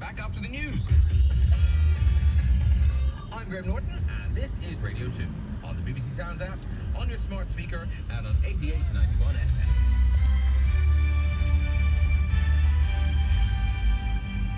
back after the news. I'm Graham Norton, and this is Radio 2 on the BBC Sounds app, on your smart speaker, and on 88 to 91 FM.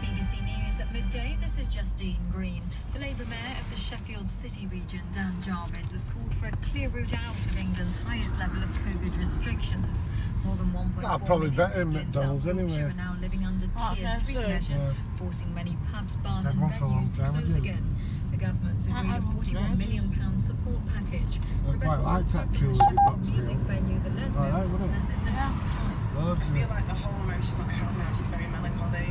BBC News at midday. This is Justine Green. The Labour Mayor of the Sheffield City region, Dan Jarvis, has called for a clear route out of England's highest level of COVID restrictions. More than 1.4 probably million better in people in McDonald's South Yorkshire anyway. are now living under Tier 3 measures, forcing many pubs, bars and venues to close again. The government agreed a £41 million support package. I quite like that the chili Sheffield box music meal. venue, the Lead Mill, says it's a tough time. I feel like the whole emotion that I have now is just very melancholy.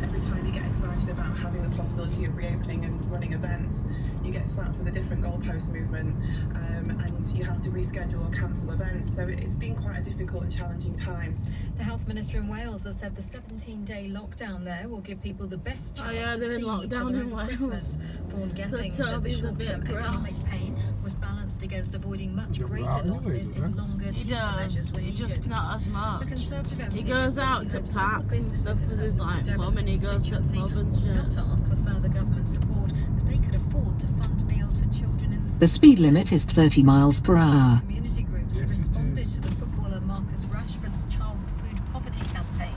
Every time you get excited about having the possibility of reopening and running events, you get slapped with a different goalpost movement, and you have to reschedule or cancel events. So it's been quite a difficult and challenging time. The Health Minister in Wales has said the 17-day lockdown there will give people the best chance of they're in seeing each lockdown other in over Wales. Christmas. Vaughan Gething said the short-term economic pain was balanced against avoiding much greater losses if longer deeper measures were needed. Just not as much. The Conservative MP He goes out to parks and stuff with his like mum, and he goes to pub and shit. not ask for further government support as they could afford to fund meals for children in the school. The speed limit is 30 miles per hour. Community groups have responded to the footballer Marcus Rashford's child food poverty campaign.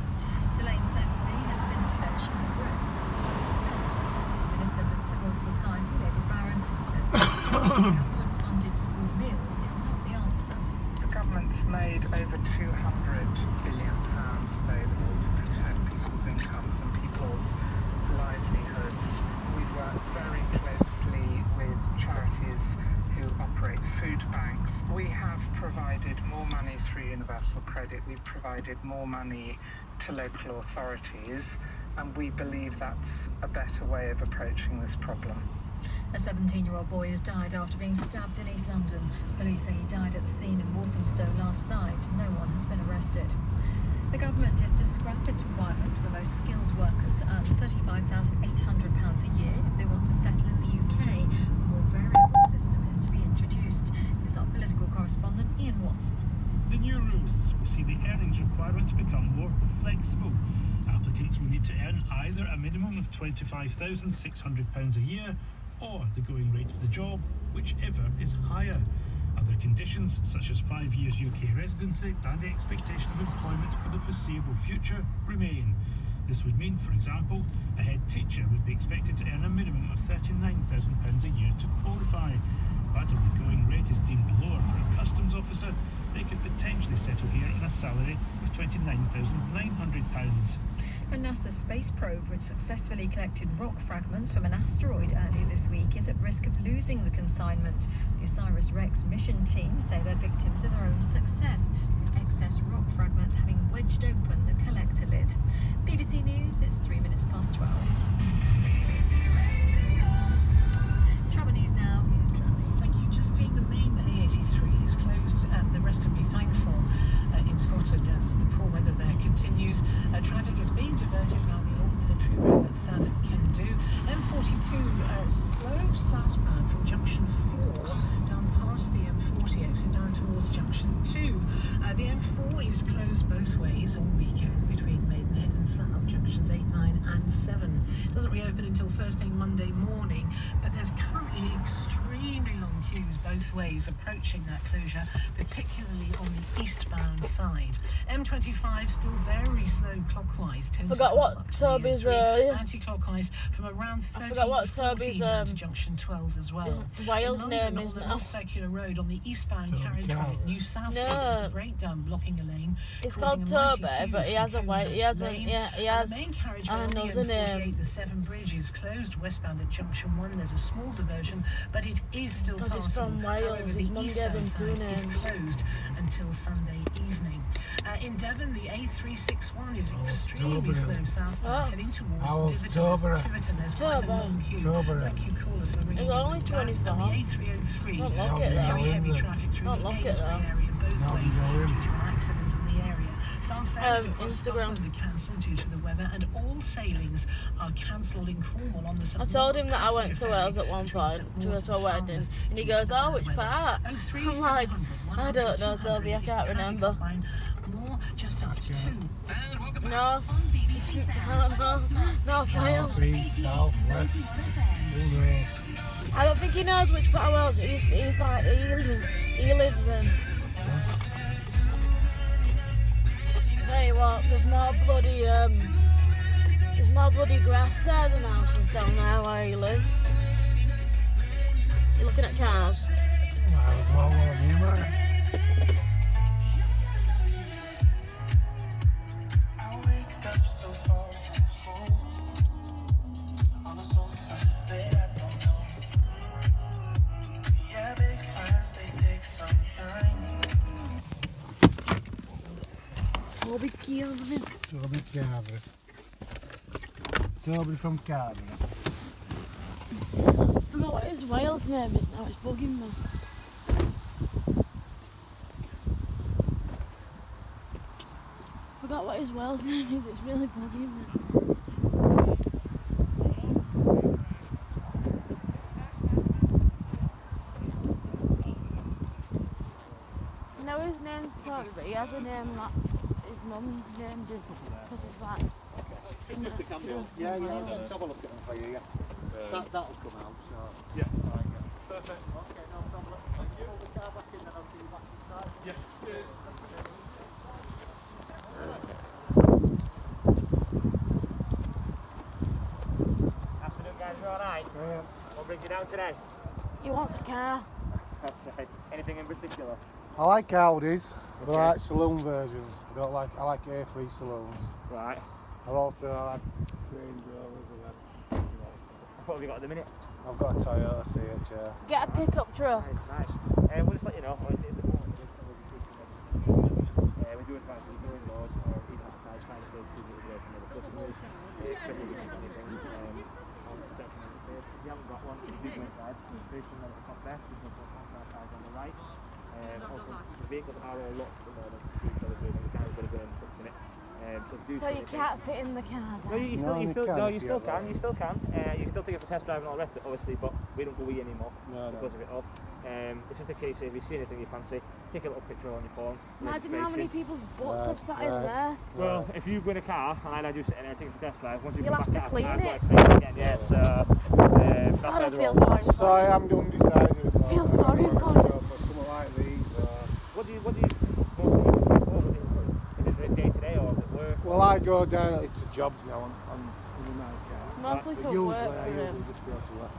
Elaine Saxby has since said she regrets passing on the offence. The Minister for Civil Society, Lady Barron, says government-funded school meals is not the answer. The government's made over £200 billion available to protect people's incomes and people's livelihoods. We work very closely with charities who operate food banks. We have provided more money through Universal Credit. We've provided more money to local authorities, and we believe that's a better way of approaching this problem. A 17-year-old boy has died after being stabbed in East London. Police say he died at the scene in Walthamstow last night. No one has been arrested. The government is to scrap its requirement for most skilled workers to earn £35,800 a year if they want to settle in the UK. A more variable system is to be introduced. Here's our political correspondent Ian Watson. The new rules will see the earnings requirement to become more flexible. Applicants will need to earn either a minimum of £25,600 a year or the going rate for the job, whichever is higher. Other conditions, such as 5 years UK residency and the expectation of employment for the foreseeable future, remain. This would mean, for example, a head teacher would be expected to earn a minimum of £39,000 a year to qualify. But as the going rate is deemed lower for a customs officer, they could potentially settle here on a salary of £29,900. A NASA space probe which successfully collected rock fragments from an asteroid earlier this week is at risk of losing the consignment. The OSIRIS-REx mission team say they're victims of their own success, with excess rock fragments having wedged open the collector lid. BBC News, it's 3 minutes past 12. Travel news now. Here's Sally. Thank you, Justine. The main A83 is closed. The rest will be thankful in Scotland as the poor weather there continues. Traffic is being diverted around the old military road that's south of Kendu. M42 slow southbound from junction 4 down past the M40 exit down towards junction 2. The M4 is closed both ways all weekend between Maidenhead and Slough, junctions 8, 9 and 7. It doesn't reopen until first thing Monday morning, but there's currently extremely long queues both ways approaching that closure, particularly on the eastbound side. M25 still very slow clockwise. 10 Forgot to 12 what up to Toby's the M3. Anti-clockwise from around 13 I forgot what to 14 Toby's down to junction 12 as well. Wales In name London, is on the now. North Circular Road on the eastbound carriage traffic, New South Gate, No. there's a breakdown blocking a lane. It's causing called a mighty Toby, queue but he from has a white. He Combs has a Lane. yeah. He On has. the main carriageway I on the know the M48, name. the Severn Bridge is closed westbound at junction 1. There's a small diversion, but it is still Because he's passable. from Wales, However, his the mum gave eastbound him two side is names. closed until Sunday evening. In Devon, the A361 is extremely slow southbound, heading towards Tiverton. There's quite a long queue. Thank you, caller, for ringing. It's only in with that. 25. And the A303, Don't look at very that. heavy traffic through Don't the look at Aylesbury that. area both ways due to an accident in the area. Some ferries across Instagram. Scotland are cancelled due to the weather, and all sailings are cancelled in Cornwall on the St. I told him that I went Passenger to Wales ferry at one between point St. to go Mawes to a and wedding, Falmouth and he due goes, to "Oh, bad which weather. part?" 03 I'm like, 700 I don't know, 100 Toby, I is can't traffic remember. hotline. More just up to And welcome back. North. North Wales. South, west. Who knows? I don't think he knows which part of Wales he's like, he lives in. Tell you what, there's more bloody grass there than houses down there where he lives. You're looking at cars. I was all on you, man. Toby Kilvin. Toby Carver. Toby from Carver. I forgot what his Wales name is now, it's bugging me. I forgot what his Wales name is, it's really bugging me. You know his name's Toby, but he has a name like his mum named him because it's like. Yeah, let's have a look at them for you, yeah. That'll come out, so. Yeah. Alright, yeah. Perfect. Okay, no problem. Thank you. Pull the car back in, then I'll see you back inside. Yeah. Cheers. Afternoon, guys. You alright? Yeah. What brings you down today? He wants a car. Okay. Anything in particular? I like Audis, but Okay. I like saloon versions. I like A3 saloons. Right. I like Range Rovers. What have you got at the minute? I've got a Toyota CHR. Get a pickup truck. Nice. We'll just let you know. We do advise you go indoors or even outside trying to build food away from other customers. If you haven't got one, you do go inside. There's some medical top there. There's no outside on the right. Also, the vehicles are all locked at the moment to each other, so the car's got to go and touch in it. So you can't sit in the car then? No, you still can. You still take it for test drive and all the rest of it, obviously, but we don't go wee anymore because of it all. It's just a case of if you see anything you fancy, take a little picture on your phone. Imagine how many people's butts have sat in there. Well, if you go in a car and I let you sit in there and take it for test drive, once you You'll come have back to clean out, it. again, yeah, so that's I why don't they're feel all sorry locked. for So I you. am undecided. Feel sorry for you. For something like these. What do you go to is it day to day or is it work? Well, I go down to jobs now on my car. Mostly But for usually work I for usually him. just go to work.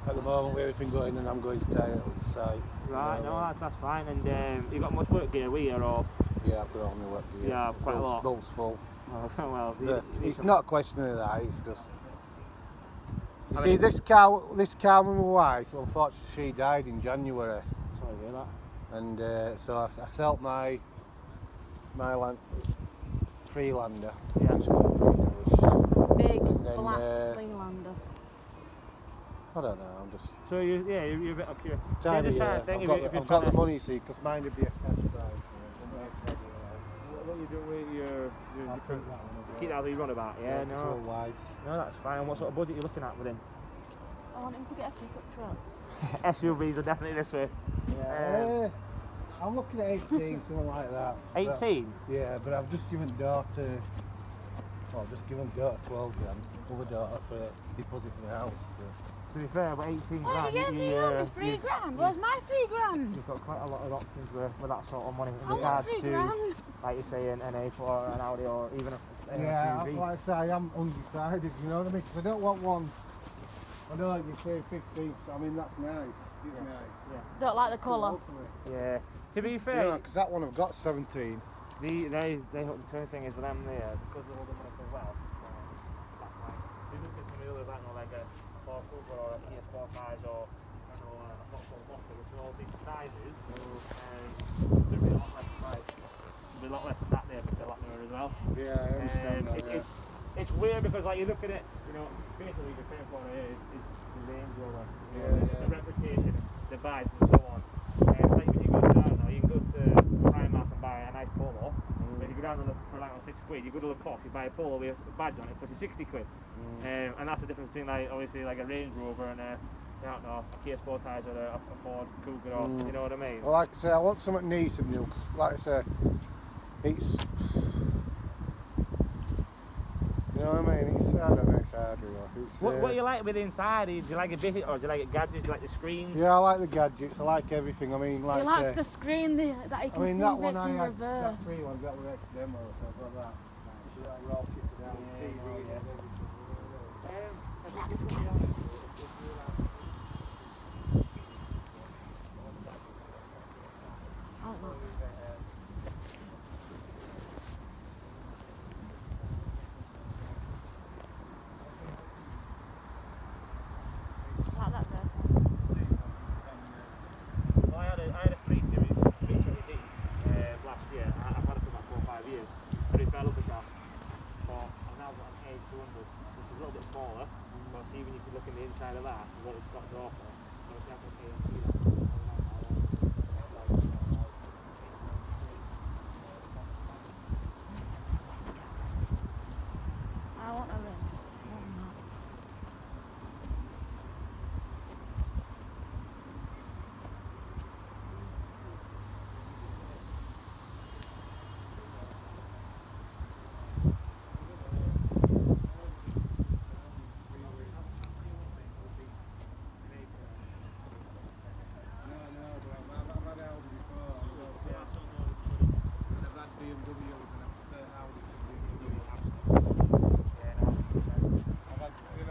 At the moment, with everything going in, I'm going directly to site. Right, no, that's fine. And you got much work gear with you or? Yeah, I've got all my work gear. Yeah, quite a lot. Bolts full. Well, But it's not a question of that. It's just. You see, this car with my wife, so unfortunately she died in January, Sorry to hear that. and so I sold my Freelander. Yeah. Which one, Big, And then, black Freelander. I don't know. I'm just So you're a bit up here. tiny. just trying Yeah. to think I've got the money, you see, because mine would be a cash prize. What you do with your I'll keep that one as keep well. that you run about? Yeah, It's all no. wives. No, that's fine. What sort of budget are you looking at within? I want him to get a pickup truck. SUVs are definitely this way. I'm looking at 18, something like that. 18? Yeah, but I've just given daughter 12 grand. Other daughter for deposit for the house. So. To be fair, but 18 Why grand, you gave me only 3 grand? Where's my 3 grand? You've got quite a lot of options with that sort of money in I want regards 3 to, grand. like you say, an A4 or an Audi or even a Yeah, SUV. like I say, I am undecided, you know what I mean? Because I don't want one, I know like you say 15, I mean that's nice, it's nice. Don't like the colour. Yeah. To be You fair, know, because that one I've got 17. the turn thing is with them there, because they're all the money so well. That's why. You look at some of the others, I know, like a Ford Cougar or a Kia Sportage or I know a Vauxhall Motor, which are all decent sizes. There'll be a lot less price. There'll be a lot less than that there, but they're a lot newer as well. Yeah, I understand that, yeah. It's weird because like you look at it, you know, basically the paying for it is the Range Rover, you know, the reputation, the vibes and so on. It's like when you go down now, you can go to Primark and buy a nice polo. But if you go down and look for like £6, you go to the Cox, you buy a polo with a badge on it, it puts you £60. And that's the difference between like obviously like a Range Rover and a I don't know, a Kia Sportage or a Ford Cougar or you know what I mean? Well, like I say, I want something nice and new, because like I say, it's I don't know, it's hard really. It's, What do you like with inside? Do you like a bit, or do you like a gadget? Do you like the screen? yeah, I like the gadgets. I like everything. I mean, like He I likes say, the screen that he can I mean see that one Vic I in had, reverse. that free one, that was ex demo, so I've got that. So that we're all kitted out. Yeah, TV oh, and yeah. everything. Let's go. Oh, no. Like that there. Well, I had a 3 Series 320D last year. I've had it for about 4 or 5 years. But it fell up with that. But I've now got an A200, which is a little bit smaller. But see, when you can look in the inside of that, and what it's got to offer. So if you have an AMP, I want a ring.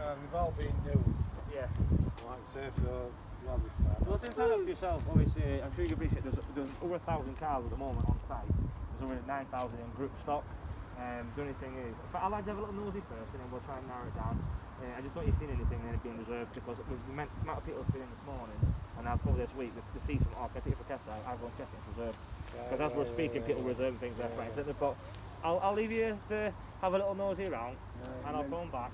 They've all been new, yeah. like I say, so you obviously Well, to sign up for yourself, obviously, I'm sure you can appreciate there's over 1,000 cars at the moment on site. There's over 9,000 in group stock. The only thing is, I like to have a little nosy first, and then we'll try and narrow it down. I just don't want you seeing anything and it being reserved, because with the amount of people who've been in this morning, and I've probably this week, to see some, oh, can I take it for test drive? I'll go and check it, it's reserved. Because as we're speaking, people reserving things left, right, and centre. But I'll leave you to have a little nosy around, and I'll phone back.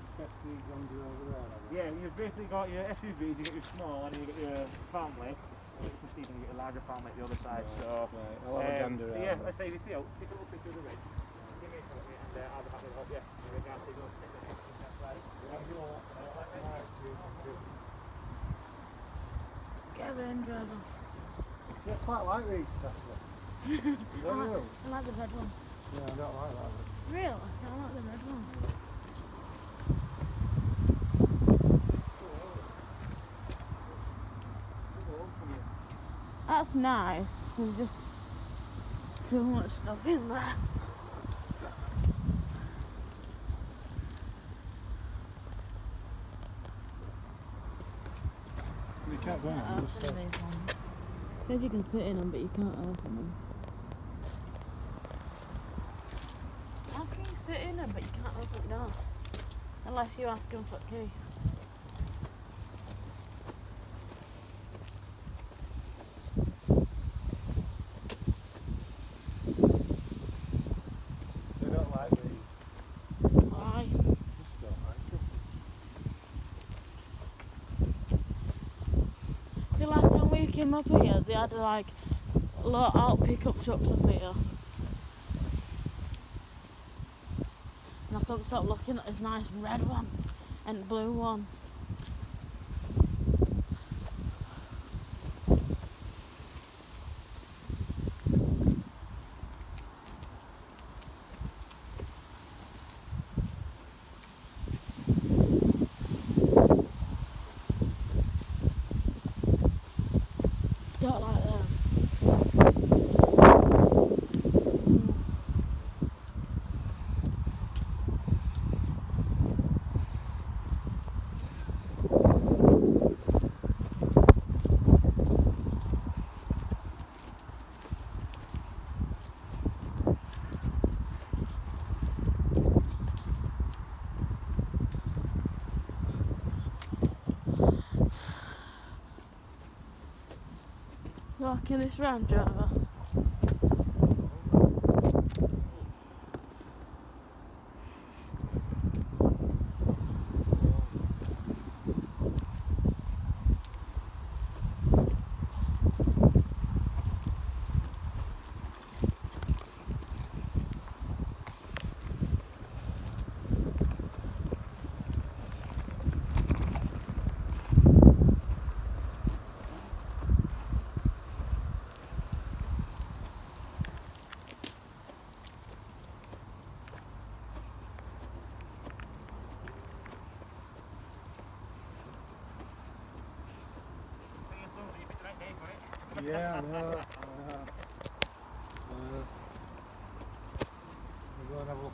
Yeah, you've basically got your SUVs, you got your small, and you got your family. Prestige, and you get a larger family at the other side. So I'll have a gander around. yeah, let's say if you see out, take a little picture of the rig. Give me a call, and I'll be happy to help you. In regards to those things. Get a Range Rover. Yeah, I quite like these Tesla. I like the red one. Yeah, I don't like that one. Really? I like the red one. That's nice. There's just too much stuff in there. You can't go on this stuff. Says you can sit in them, but you can't open them. How can you sit in them, but you can't open doors? Unless you ask them for a key. They don't like these. Why? Just don't like them. See, last time we came up here, they had like low out pickup trucks up here. And I couldn't stop looking at this nice red one and blue one. Don't like them. Liking this Range Rover. Yeah, I know. We'll go and have a look